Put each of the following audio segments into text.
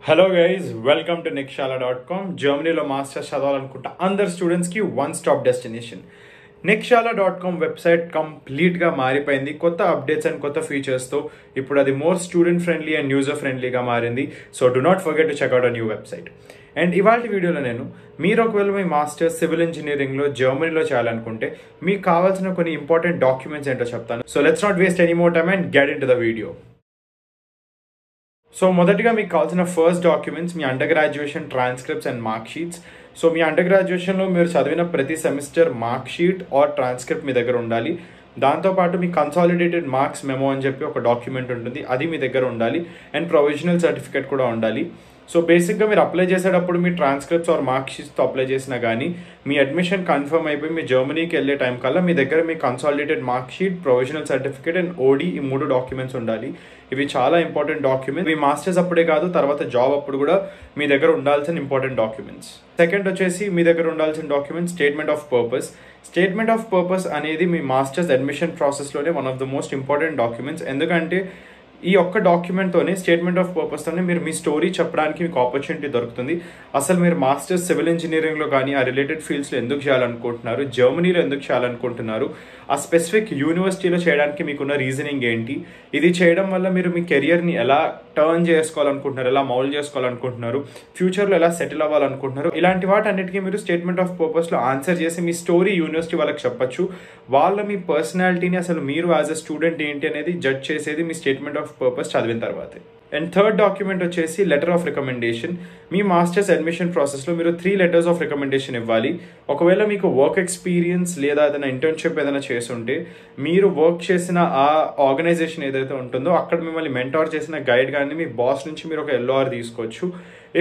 Hello guys, welcome to nikshala.com. జర్మనీలో masters చదవాలనుకుంటా అందరు స్టూడెంట్స్కి one stop destination. nikshala.com website కంప్లీట్గా మారిపోయింది. కొత్త అప్డేట్స్ అండ్ కొత్త ఫీచర్స్తో ఇప్పుడు అది more student friendly and user ఫ్రెండ్లీగా మారింది. So do not forget to check out a new website. And ఇవాళ వీడియోలో మీరు ఒకవేళ మీ మాస్టర్స్ సివిల్ ఇంజనీరింగ్లో జర్మనీలో చేయాలనుకుంటే మీకు కావాల్సిన కొన్ని ఇంపార్టెంట్ డాక్యుమెంట్స్ ఏంటో చెప్తాను. So let's not waste any more time and get into the video. So మొదటిగా మీకు కావాల్సిన ఫస్ట్ డాక్యుమెంట్స్ మీ undergraduation transcripts and mark sheets. So మీ అండర్ గ్రాడ్యుయేషన్లో మీరు చదివిన ప్రతి semester mark sheet or transcript మీ దగ్గర ఉండాలి. దాంతోపాటు మీ కన్సాలిడేటెడ్ మార్క్స్ మెమో అని చెప్పి ఒక డాక్యుమెంట్ ఉంటుంది, అది మీ దగ్గర ఉండాలి. అండ్ ప్రొవిజనల్ సర్టిఫికేట్ కూడా ఉండాలి. సో బేసిక్గా మీరు అప్లై చేసేటప్పుడు మీ ట్రాన్స్క్రిప్ట్స్ ఆర్ మార్క్ షీట్స్తో అప్లై చేసినా కానీ మీ అడ్మిషన్ కన్ఫర్మ్ అయిపోయి మీ జర్మనీకి వెళ్ళే టైం కల్లా మీ దగ్గర మీ consolidated mark sheet, provisional certificate and OD ఈ 3 డాక్యుమెంట్స్ ఉండాలి. ఇవి చాలా ఇంపార్టెంట్ డాక్యుమెంట్స్. మీ మాస్టర్స్ అప్పుడే కాదు, తర్వాత జాబ్ అప్పుడు కూడా మీ దగ్గర ఉండాల్సిన ఇంపార్టెంట్ డాక్యుమెంట్స్. సెకండ్ వచ్చేసి మీ దగ్గర ఉండాల్సిన documents statement of purpose. Statement of purpose అనేది మీ మాస్టర్స్ అడ్మిషన్ ప్రాసెస్లోనే one of the most important documents. ఎందుకంటే ఈ ఒక్క డాక్యుమెంట్తోనే స్టేట్మెంట్ ఆఫ్ పర్పస్తోనే మీరు మీ స్టోరీ చెప్పడానికి మీకు ఆపర్చునిటీ దొరుకుతుంది. అసలు మీరు మాస్టర్స్ సివిల్ ఇంజనీరింగ్లో కానీ ఆ రిలేటెడ్ ఫీల్డ్స్లో ఎందుకు చేయాలనుకుంటున్నారు, జర్మనీలో ఎందుకు చేయాలనుకుంటున్నారు, ఆ స్పెసిఫిక్ యూనివర్సిటీలో చేయడానికి మీకున్న రీజనింగ్ ఏంటి, ఇది చేయడం వల్ల మీరు మీ కెరియర్ని ఎలా టర్న్ చేసుకోవాలనుకుంటున్నారు, ఎలా మౌల్డ్ చేసుకోవాలనుకుంటున్నారు, ఫ్యూచర్లో ఎలా సెటిల్ అవ్వాలనుకుంటున్నారు, ఇలాంటి వాటన్నిటికీ మీరు స్టేట్మెంట్ ఆఫ్ పర్పస్లో ఆన్సర్ చేసి మీ స్టోరీ యూనివర్సిటీ వాళ్ళకి చెప్పచ్చు. వాళ్ళ మీ పర్సనాలిటీని అసలు మీరు యాజ్ అ స్టూడెంట్ ఏంటి అనేది జడ్జ్ చేసేది మీ స్టేట్మెంట్ ఆఫ్ పర్పస్ చదివిన తర్వాతే. అండ్ థర్డ్ డాక్యుమెంట్ వచ్చేసి letter of recommendation. Me masters admission ప్రాసెస్లో మీరు 3 లెటర్స్ ఆఫ్ రికమెండేషన్ ఇవ్వాలి. ఒకవేళ మీకు వర్క్ ఎక్స్పీరియన్స్ లేదా ఏదైనా ఇంటర్న్షిప్ ఏదైనా చేస్తుంటే మీరు వర్క్ చేసిన ఆ ఆర్గనైజేషన్ ఏదైతే ఉంటుందో అక్కడ మిమ్మల్ని మెంటార్ చేసిన గైడ్ కానీ మీ బాస్ నుంచి మీరు ఒక LOR తీసుకోవచ్చు.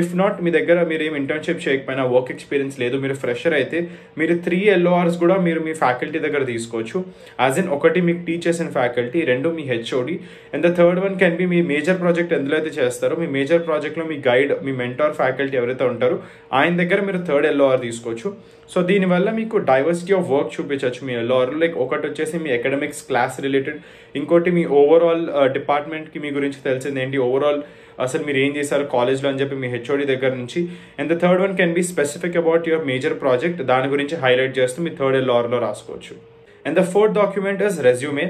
ఇఫ్ నాట్ మీ దగ్గర మీరు ఏం ఇంటర్న్షిప్ చేయకపోయినా, వర్క్ ఎక్స్పీరియన్స్ లేదు, మీరు ఫ్రెషర్ అయితే మీరు 3 LORs కూడా మీరు మీ ఫ్యాకల్టీ దగ్గర తీసుకోవచ్చు. యాజ్ ఇన్ ఒకటి మీకు టీచ్ చేసిన faculty, 2 me HOD and the third one can be me major project ఎందులో అయితే చేస్తారో మీ మేజర్ ప్రాజెక్ట్లో మీ గైడ్, మీ మెంటార్ ఫ్యాకల్టీ ఎవరైతే ఉంటారో ఆయన దగ్గర మీరు 3rd LOR తీసుకోవచ్చు. సో దీనివల్ల మీకు డైవర్సిటీ ఆఫ్ వర్క్ చూపించవచ్చు మీ LORలో. లైక్ ఒకటి వచ్చేసి మీ అకాడమిక్స్ క్లాస్ రిలేటెడ్, ఇంకోటి మీ ఓవరాల్ డిపార్ట్మెంట్కి మీ గురించి తెలిసింది ఏంటి, ఓవరాల్ అసలు మీరు ఏం చేశారు కాలేజ్లో అని చెప్పి మీ HOD దగ్గర నుంచి. And the third one can be specific about your major project, దాని గురించి హైలైట్ చేస్తూ మీ 3rd LORలో రాసుకోవచ్చు. And the fourth document is resume.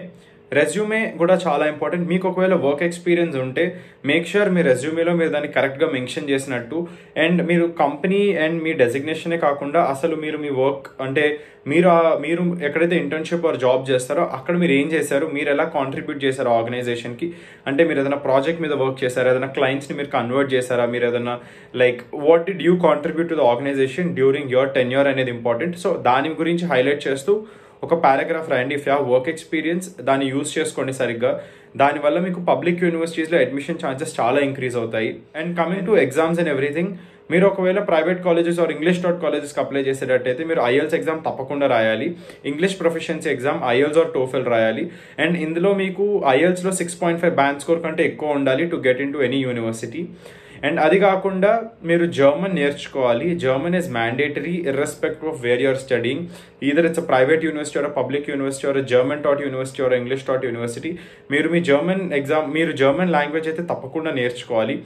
Resume కూడా చాలా ఇంపార్టెంట్. మీకు ఒకవేళ వర్క్ ఎక్స్పీరియన్స్ ఉంటే మేక్ ష్యూర్ మీ రెజ్యూమేలో మీరు దాన్ని కరెక్ట్గా మెన్షన్ చేసినట్టు. అండ్ మీరు కంపెనీ అండ్ మీ డెసిగ్నేషనే కాకుండా అసలు మీరు మీ వర్క్ అంటే మీరు ఎక్కడైతే ఇంటర్న్షిప్ ఆర్ జాబ్ చేస్తారో అక్కడ మీరు ఏం చేశారు, మీరు ఎలా కాంట్రిబ్యూట్ చేశారు ఆర్గనైజేషన్కి. అంటే మీరు ఏదైనా ప్రాజెక్ట్ మీద వర్క్ చేశారా, ఏదైనా క్లయింట్స్ని మీరు కన్వర్ట్ చేశారా, మీరు ఏదైనా like what did you contribute to the organisation during your tenure అనేది ఇంపార్టెంట్. సో దాని గురించి హైలైట్ చేస్తూ ఒక పారాగ్రాఫ్ రాయండి. If you have work experience దాన్ని యూజ్ చేసుకోండి సరిగ్గా. దానివల్ల మీకు పబ్లిక్ యూనివర్సిటీస్లో అడ్మిషన్ ఛాన్సెస్ చాలా ఇంక్రీజ్ అవుతాయి. And coming to exams and everything, మీరు ఒకవేళ ప్రైవేట్ కాలేజెస్ ఆర్ ఇంగ్లీష్.కాలేజెస్కి అప్లై చేసేటట్టయితే మీరు IELTS ఎగ్జామ్ తప్పకుండా రాయాలి. English proficiency exam IELTS or TOEFL రాయాలి. అండ్ ఇందులో మీకు IELTSలో 6.5 బ్యాండ్ స్కోర్ కంటే ఎక్కువ ఉండాలి to get into any university. And అది కాకుండా మీరు జర్మన్ నేర్చుకోవాలి. German is mandatory irrespective of where you're studying. Either it's a private university or public university or German taught university or English taught university. మీరు German language అయితే తప్పకుండా నేర్చుకోవాలి.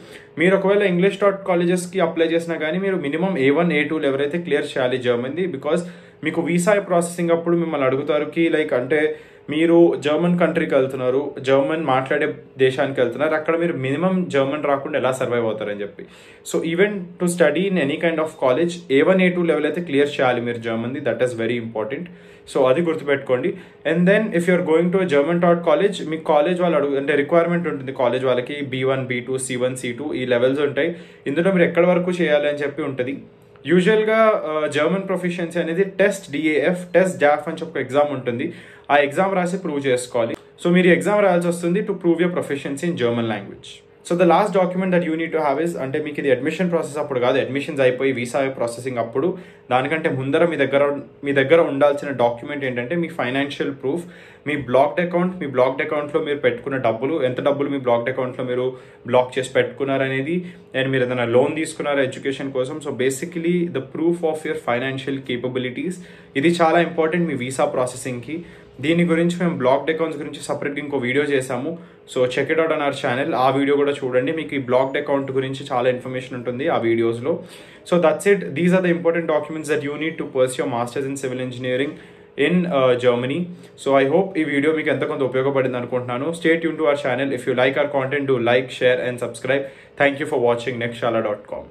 మీరు ఒకవేళ ఇంగ్లీష్ టాట్ కాలేజెస్కి అప్లై చేసినా కానీ మీరు మినిమం A1 A2 లెవెల్ అయితే క్లియర్ చేయాలి జర్మన్ది. బికాస్ మీకు వీసా ప్రాసెసింగ్ అప్పుడు మిమ్మల్ని అడుగుతారు కి లైక్ అంటే మీరు జర్మన్ కంట్రీకి వెళ్తున్నారు, జర్మన్ మాట్లాడే దేశానికి వెళ్తున్నారు, అక్కడ మీరు మినిమం జర్మన్ రాకుండా ఎలా సర్వైవ్ అవుతారని చెప్పి. So even to study in any kind of college A1 A2 level అయితే క్లియర్ చేయాలి మీరు జర్మన్ది. That is very important. So అది గుర్తుపెట్టుకోండి. And then if you're going to German taught college, మీ కాలేజ్ వాళ్ళు అంటే రిక్వైర్మెంట్ ఉంటుంది కాలేజ్ వాళ్ళకి B1 B2 C1 C2 ఈ లెవెల్స్ ఉంటాయి. ఇందులో మీరు ఎక్కడి వరకు చేయాలి అని చెప్పి ఉంటుంది. యూజువల్గా జర్మన్ ప్రొఫిషియన్సీ అనేది టెస్ట్ DAF, టెస్ట్ DAF అని చెప్పి ఎగ్జామ్ ఉంటుంది. ఆ ఎగ్జామ్ రాసి ప్రూవ్ చేసుకోవాలి. సో మీరు ఎగ్జామ్ రాయాల్సి వస్తుంది to prove your proficiency in German language. So the last document that you need to have is, అంటే మీకు ఇది అడ్మిషన్ ప్రాసెస్ అప్పుడు కాదు, అడ్మిషన్స్ అయిపోయి వీసా ప్రాసెసింగ్ అప్పుడు, దానికంటే ముందర మీ దగ్గర ఉండాల్సిన డాక్యుమెంట్ ఏంటంటే మీ ఫైనాన్షియల్ ప్రూఫ్, మీ బ్లాక్డ్ అకౌంట్లో మీరు పెట్టుకున్న డబ్బులు, ఎంత డబ్బులు మీ బ్లాక్డ్ అకౌంట్లో మీరు బ్లాక్ చేసి పెట్టుకున్నారనేది, అండ్ మీరు ఏదైనా లోన్ తీసుకున్నారా ఎడ్యుకేషన్ కోసం. So basically the proof of your financial capabilities, ఇది చాలా ఇంపార్టెంట్ మీ వీసా ప్రాసెసింగ్కి. దీని గురించి మేము బ్లాక్డ్ అకౌంట్స్ గురించి సపరేట్గా ఇంకో వీడియో చేసాము. So check it out on our channel. ఆ వీడియో కూడా చూడండి, మీకు ఈ బ్లాక్డ్ అకౌంట్ గురించి చాలా ఇన్ఫర్మేషన్ ఉంటుంది ఆ వీడియోస్లో. So that's it. These are the important documents that you need to pursue your masters in civil engineering in Germany. So I hope ఈ వీడియో మీకు ఎంత కొంత ఉపయోగపడింది అనుకుంటున్నాను. Stay tune to our channel. If you like our content, do like, share and subscribe. Thank you for watching nextshala.com.